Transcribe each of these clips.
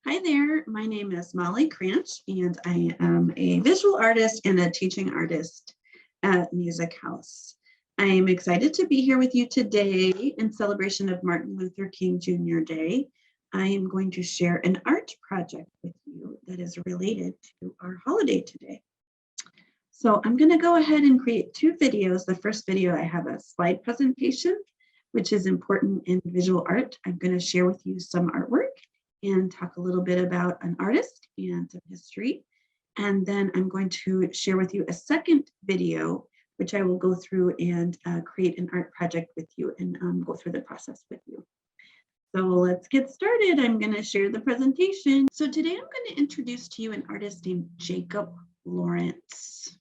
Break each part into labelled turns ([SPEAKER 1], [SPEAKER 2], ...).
[SPEAKER 1] Hi there, my name is Molly Cranch, and I am a visual artist and a teaching artist at Music House. I am excited to be here with you today in celebration of Martin Luther King Jr. Day. I am going to share an art project with you that is related to our holiday today. So I'm going to go ahead and create two videos. The first video, I have a slide presentation, which is important in visual art. I'm going to share with you some artwork and talk a little bit about an artist and some history. And then I'm going to share with you a second video, which I will go through and create an art project with you and go through the process with you. So let's get started. I'm going to share the presentation. So today I'm going to introduce to you an artist named Jacob Lawrence.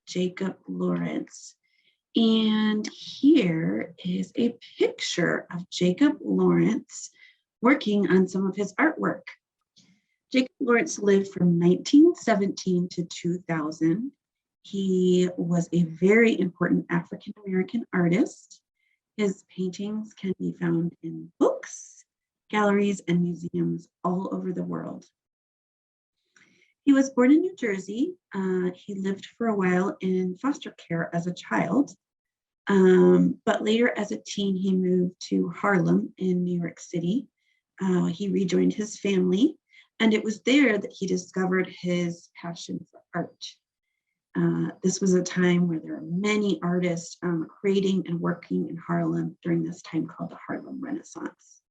[SPEAKER 1] Jacob Lawrence. And here is a picture of Jacob Lawrence working on some of his artwork. Jacob Lawrence lived from 1917 to 2000. He was a very important African-American artist. His paintings can be found in books, galleries, and museums all over the world. He was born in New Jersey. He lived for a while in foster care as a child. But later as a teen, he moved to Harlem in New York City. He rejoined his family, and it was there that he discovered his passion for art. This was a time where there were many artists creating and working in Harlem during this time called the Harlem Renaissance.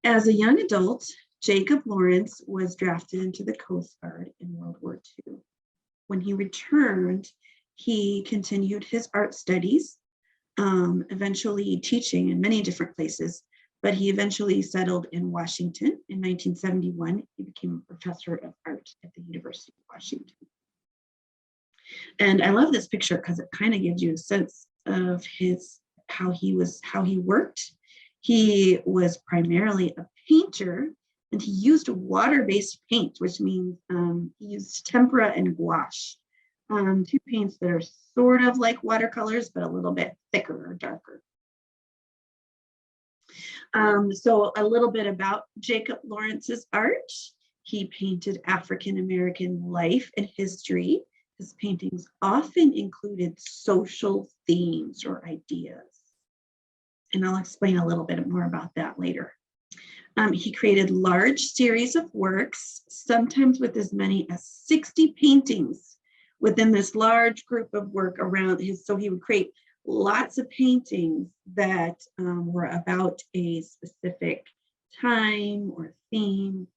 [SPEAKER 1] As a young adult, Jacob Lawrence was drafted into the Coast Guard in World War II. When he returned, he continued his art studies, eventually teaching in many different places, but he eventually settled in Washington. In 1971, he became a professor of art at the University of Washington. And I love this picture because it kind of gives you a sense of how he worked. He was primarily a painter, and he used a water-based paint, which means he used tempera and gouache. Two paints that are sort of like watercolors, but a little bit thicker or darker. So a little bit about Jacob Lawrence's art. He painted African-American life and history. His paintings often included social themes or ideas. And I'll explain a little bit more about that later. He created large series of works, sometimes with as many as 60 paintings within this large group of work around his. So he would create lots of paintings that were about a specific time or theme.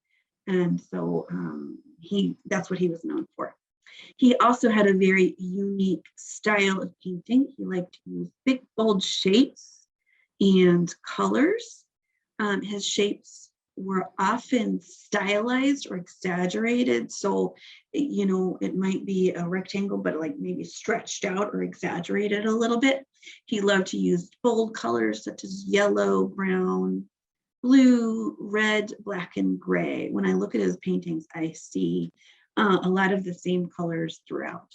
[SPEAKER 1] And so that's what he was known for. He also had a very unique style of painting. He liked to use big, bold shapes and colors. His shapes were often stylized or exaggerated. So, you know, it might be a rectangle, but like maybe stretched out or exaggerated a little bit. He loved to use bold colors such as yellow, brown, blue, red, black, and gray. When I look at his paintings, I see a lot of the same colors throughout.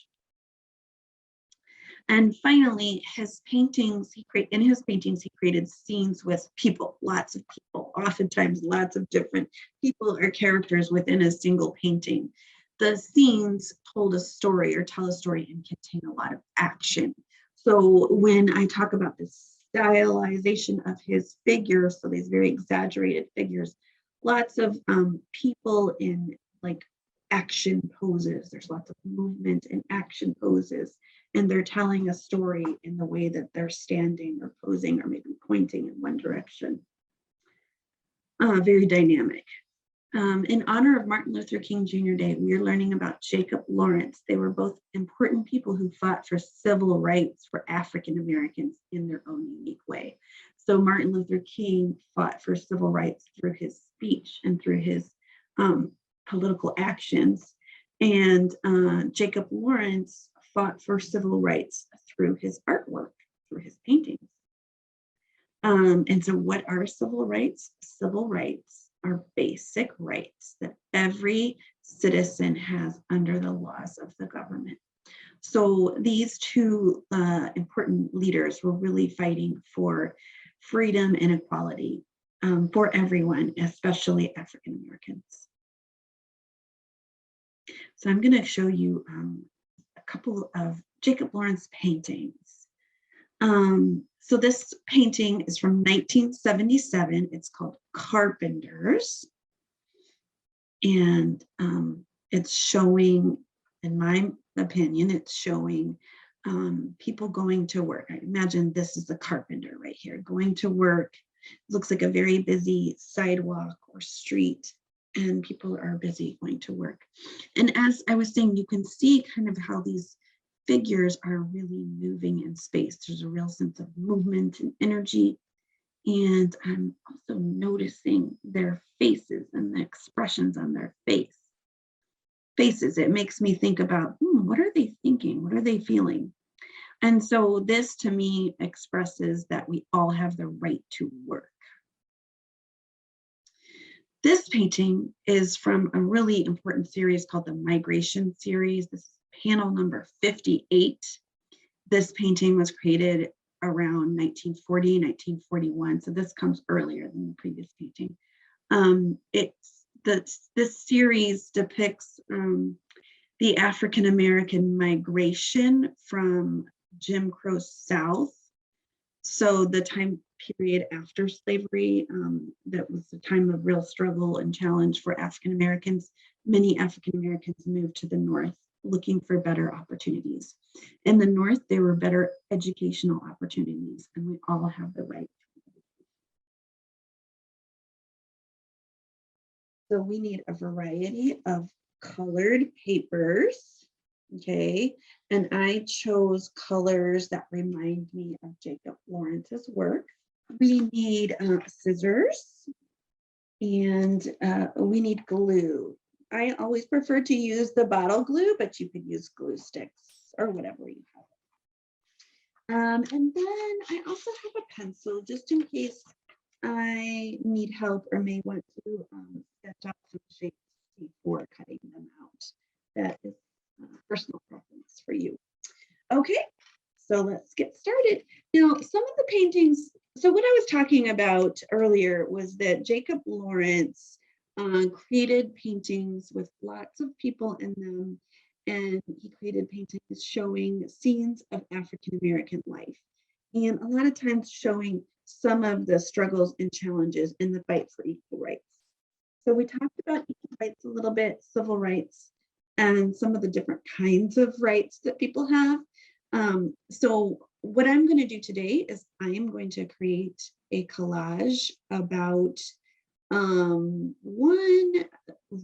[SPEAKER 1] And finally, his paintings, he created scenes with people, lots of people, oftentimes lots of different people or characters within a single painting. The scenes told a story or tell a story and contain a lot of action. So when I talk about the stylization of his figures, so these very exaggerated figures, lots of people in like action poses. There's lots of movement and action poses. And they're telling a story in the way that they're standing or posing or maybe pointing in one direction. Very dynamic. In honor of Martin Luther King Jr. Day, we are learning about Jacob Lawrence. They were both important people who fought for civil rights for African Americans in their own unique way. So Martin Luther King fought for civil rights through his speech and through his political actions. And Jacob Lawrence fought for civil rights through his artwork, through his paintings. And so what are civil rights? Civil rights are basic rights that every citizen has under the laws of the government. So these two important leaders were really fighting for freedom and equality. for everyone, especially African Americans. So I'm going to show you a couple of Jacob Lawrence paintings. So this painting is from 1977. It's called Carpenters. And it's showing, in my opinion, it's showing people going to work. I imagine this is the carpenter right here, going to work. It looks like a very busy sidewalk or street, and people are busy going to work. And as I was saying, you can see kind of how these figures are really moving in space. There's a real sense of movement and energy. And I'm also noticing their faces and the expressions on their faces. It makes me think about, what are they thinking? What are they feeling? And so this to me expresses that we all have the right to work. This painting is from a really important series called the Migration series. This is panel number 58. This painting was created around 1940, 1941. So this comes earlier than the previous painting. This series depicts the African-American migration from Jim Crow South. So the time period after slavery, that was a time of real struggle and challenge for African-Americans. Many African-Americans moved to the North looking for better opportunities. In the North, there were better educational opportunities, and we all have the right. So we need a variety of colored papers, okay? And I chose colors that remind me of Jacob Lawrence's work. We need scissors, and we need glue. I always prefer to use the bottle glue, but you could use glue sticks or whatever you have. And then I also have a pencil just in case I need help or may want to sketch out some shapes before cutting them out. That is personal preference for you. Okay, so let's get started. Now, some of the paintings, so what I was talking about earlier was that Jacob Lawrence created paintings with lots of people in them, and he created paintings showing scenes of African-American life, and a lot of times showing some of the struggles and challenges in the fight for equal rights. So we talked about equal rights a little bit, civil rights, and some of the different kinds of rights that people have. So what I'm going to do today is I am going to create a collage about one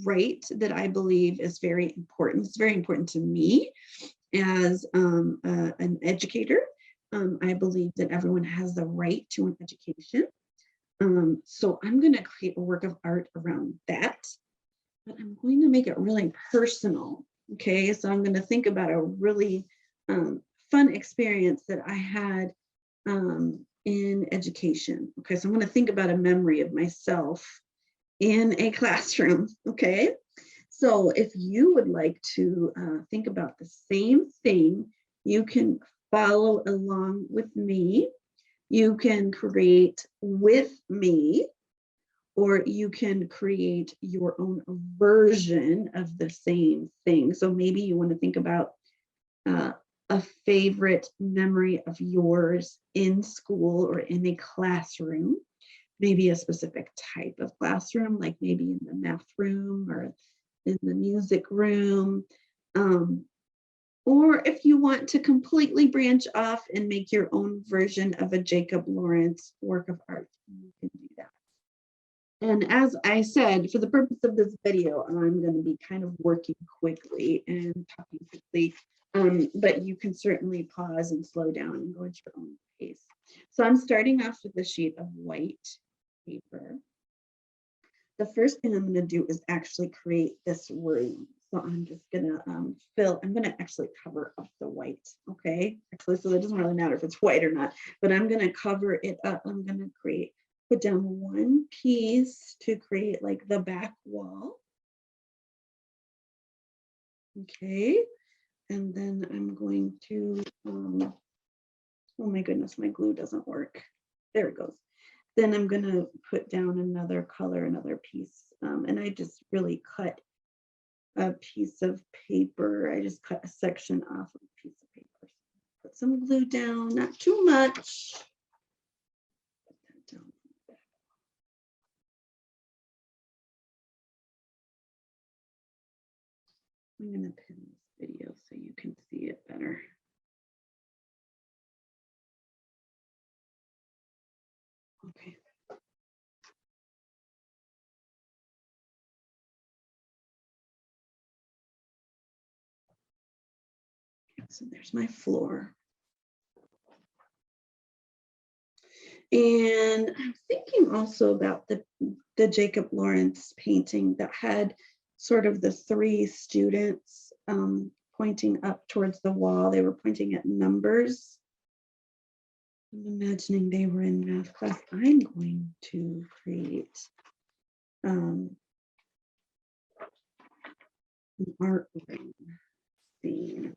[SPEAKER 1] right that I believe is very important. It's very important to me as an educator. I believe that everyone has the right to an education. So I'm going to create a work of art around that, but I'm going to make it really personal. Okay, so I'm going to think about a really fun experience that I had in education. Okay, so I'm going to think about a memory of myself in a classroom. Okay, so if you would like to think about the same thing, you can follow along with me. You can create with me, or you can create your own version of the same thing. So maybe you want to think about a favorite memory of yours in school or in a classroom, maybe a specific type of classroom, like maybe in the math room or in the music room. Or if you want to completely branch off and make your own version of a Jacob Lawrence work of art, you can do that. And as I said, for the purpose of this video, I'm going to be kind of working quickly and talking quickly, but you can certainly pause and slow down and go at your own pace. So I'm starting off with a sheet of white paper. The first thing I'm going to do is actually create this room. So I'm just going to I'm going to actually cover up the white, okay? Actually, so it doesn't really matter if it's white or not, but I'm going to cover it up. I'm going to put down one piece to create like the back wall. Okay, and then I'm going to, oh my goodness, my glue doesn't work. There it goes. then I'm going to put down another color, another piece. And I just really cut a piece of paper. I just cut a section off of a piece of paper. Put some glue down, not too much. Put that down. I'm going to pin this video so you can see it better. Okay. So there's my floor. And I'm thinking also about the Jacob Lawrence painting that had sort of the three students pointing up towards the wall. They were pointing at numbers. I'm imagining they were in math class. I'm going to create an art room scene.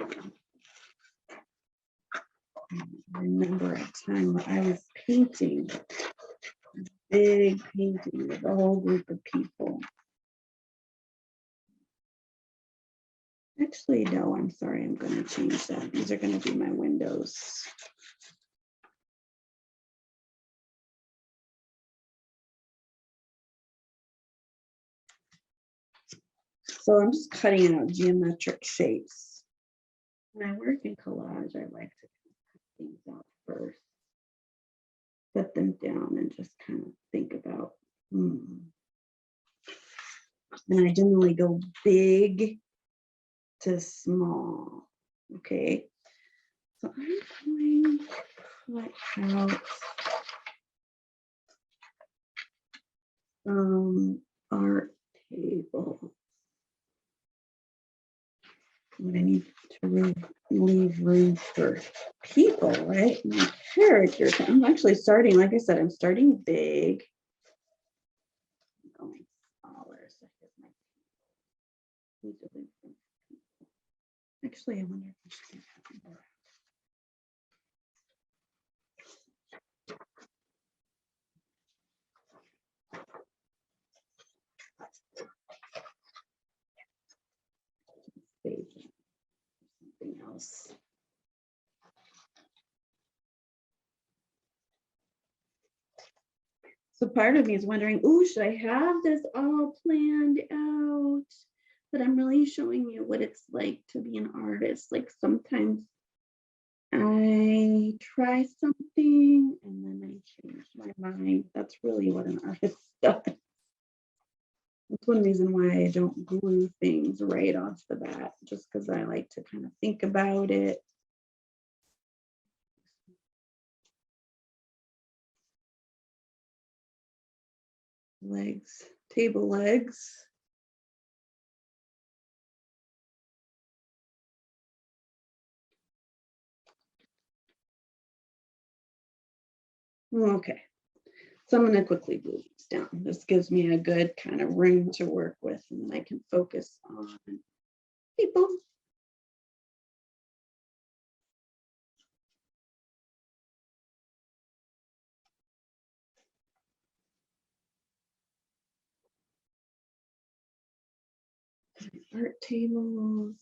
[SPEAKER 1] I remember a time where I was painting, a big painting with a whole group of people. Actually, no, I'm sorry, I'm going to change that. These are going to be my windows. So I'm just cutting out geometric shapes. When I work in collage, I like to cut things out first, put them down and just kind of think about, And I generally go big to small, okay? So I'm going to cut out some art tables. What I need to leave room for people, right? My characters. I'm actually starting, like I said, I'm starting big. I'm going smaller. So actually, I wonder if I should have more. Something else. So part of me is wondering, oh, should I have this all planned out? But I'm really showing you what it's like to be an artist. Like sometimes I try something and then I change my mind. That's really what an artist does. That's one reason why I don't glue things right off the bat, just because I like to kind of think about it. Legs, table legs. Okay, so I'm going to quickly glue these down. This gives me a good kind of room to work with, and then I can focus on people. Art tables.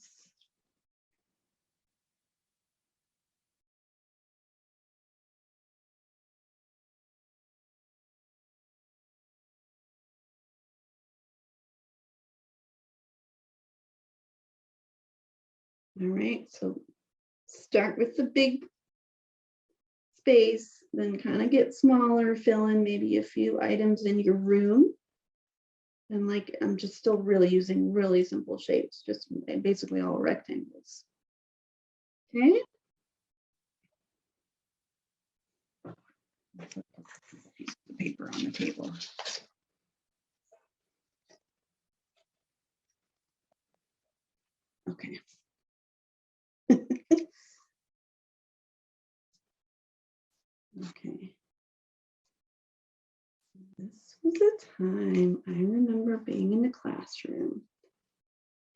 [SPEAKER 1] All right, so start with the big space, then kind of get smaller, fill in maybe a few items in your room. And like, I'm just still really using really simple shapes, just basically all rectangles. Okay. Piece of paper on the table. Okay. Okay. This was a time I remember being in the classroom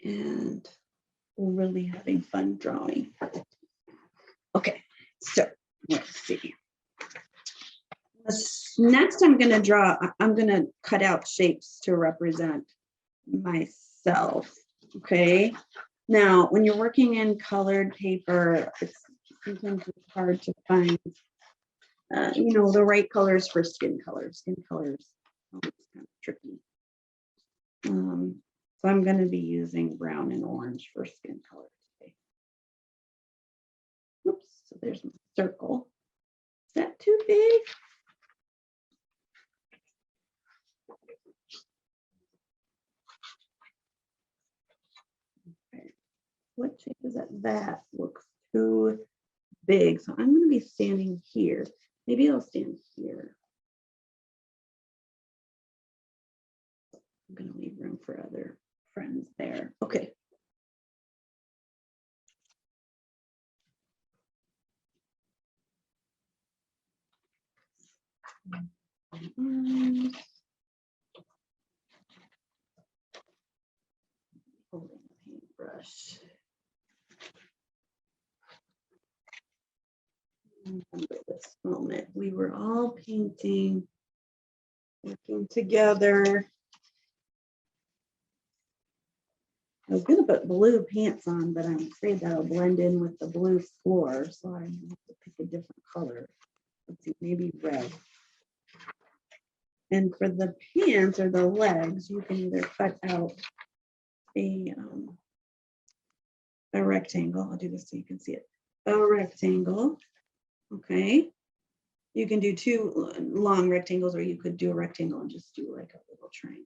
[SPEAKER 1] and really having fun drawing. Okay, so let's see. Let's Next, I'm going to cut out shapes to represent myself. Okay. Now, when you're working in colored paper, sometimes it's hard to find, the right colors for skin colors. Skin colors always kind of tricky. So I'm going to be using brown and orange for skin color today. Oops, so there's my circle. Is that too big? Okay. What shape is that? That looks too big. So I'm going to be standing here. Maybe I'll stand here. I'm going to leave room for other friends there. Okay. Holding the paintbrush. Remember this moment. We were all painting, working together. I was going to put blue pants on, but I'm afraid that'll blend in with the blue floor. So I'm going to have to pick a different color. Let's see, maybe red. And for the pants or the legs, you can either cut out a rectangle. I'll do this so you can see it. A rectangle. Okay. You can do two long rectangles, or you could do a rectangle and just do like a little triangle.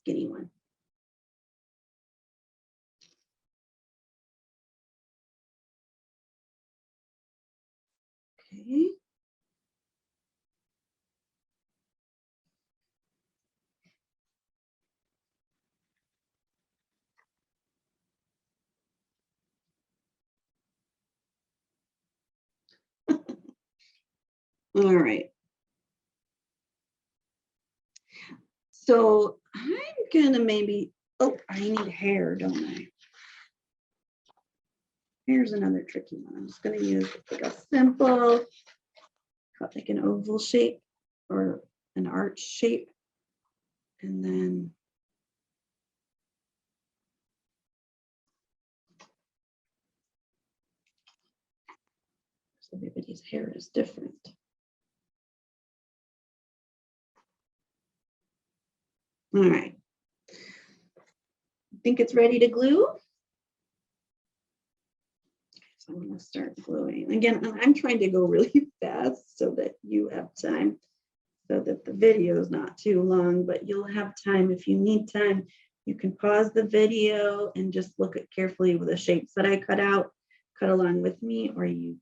[SPEAKER 1] Skinny one. Okay. All right. So I'm gonna maybe, oh, I need hair, don't I? Here's another tricky one. I'm just gonna use like a simple, cut like an oval shape or an arch shape. And then so everybody's hair is different. All right. Think it's ready to glue? So I'm going to start gluing. Again, I'm trying to go really fast so that you have time, so that the video is not too long, but you'll have time. If you need time, you can pause the video and just look at carefully with the shapes that I cut out, cut along with me, or you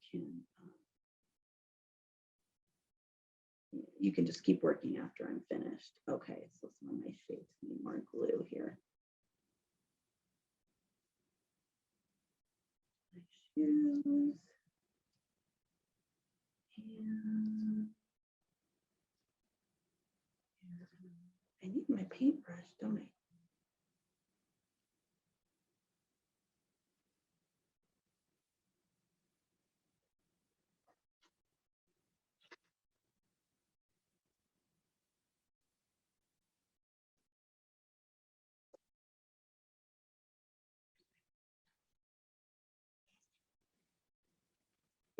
[SPEAKER 1] can just keep working after I'm finished. Okay, so some of my shapes need more glue here. My shoes. And I need my paintbrush, don't I?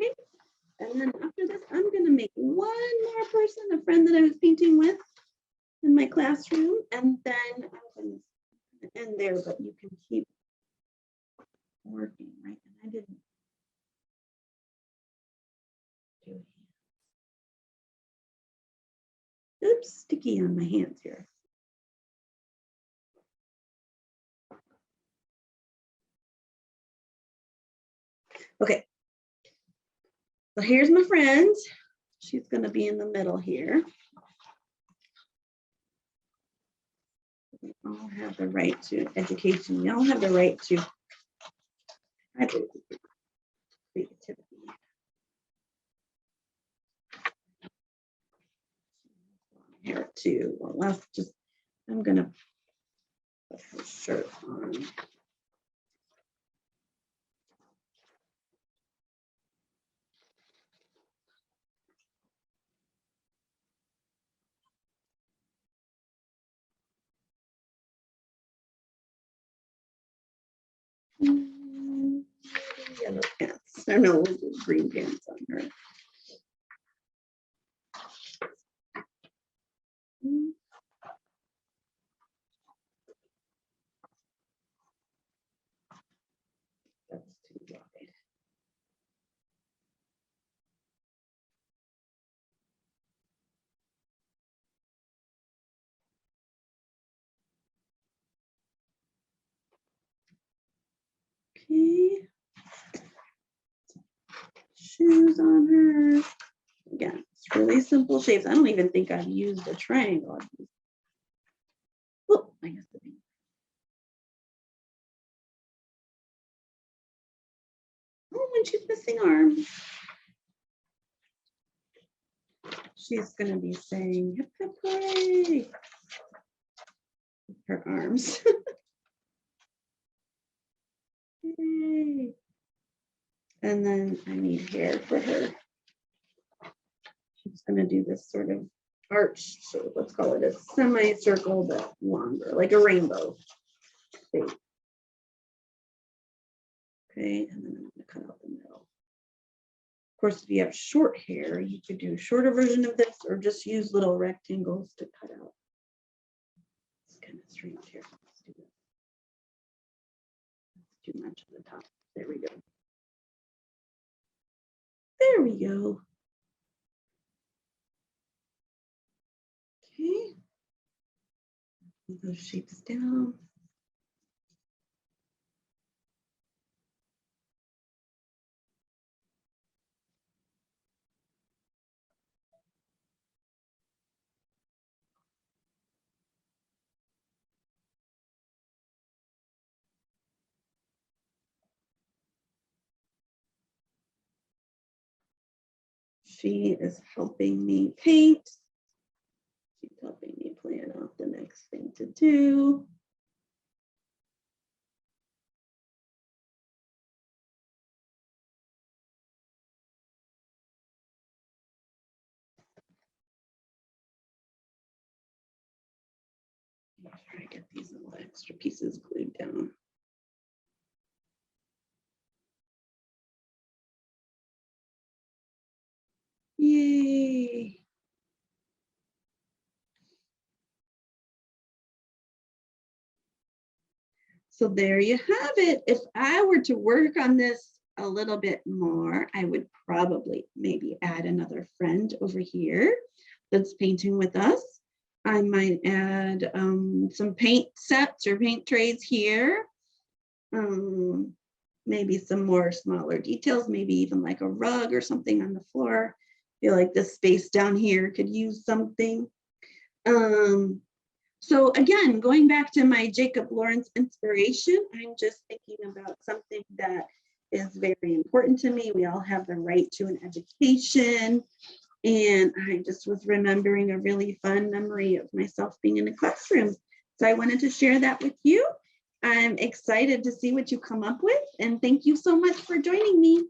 [SPEAKER 1] Okay. And then after this, I'm going to make one more person, a friend that I was painting with in my classroom, and then I'm going to end there, but you can keep working, right? And I didn't do it. Oops, sticky on my hands here. Okay. So here's my friend. She's going to be in the middle here. We all have the right to education. We all have the right to creativity. Here too. Well, let's just, I'm going to put her shirt on. Yellow pants. I know we'll do green pants on her. That's too wide. Okay. Shoes on her. Again, it's really simple shapes. I don't even think I've used a triangle. Oh, I guess the thing. Oh, when she's missing arms. She's gonna be saying hip hip hooray. Her arms. Yay. And then I need hair for her. She's gonna do this sort of arch shape. Let's call it a semicircle, but longer, like a rainbow shape. Okay, and then I'm gonna cut out the middle. Of course, if you have short hair, you could do a shorter version of this or just use little rectangles to cut out. It's kind of strange here. Let's do this. That's too much at the top. There we go. There we go. Okay. Move those shapes down. She is helping me paint. She's helping me plan out the next thing to do. Try to get these little extra pieces glued down. Yay. So there you have it. If I were to work on this a little bit more, I would probably maybe add another friend over here that's painting with us. I might add some paint sets or paint trays here. Maybe some more smaller details, maybe even like a rug or something on the floor. I feel like this space down here could use something. So again, going back to my Jacob Lawrence inspiration, I'm just thinking about something that is very important to me. We all have the right to an education. And I just was remembering a really fun memory of myself being in a classroom. So I wanted to share that with you. I'm excited to see what you come up with. And thank you so much for joining me.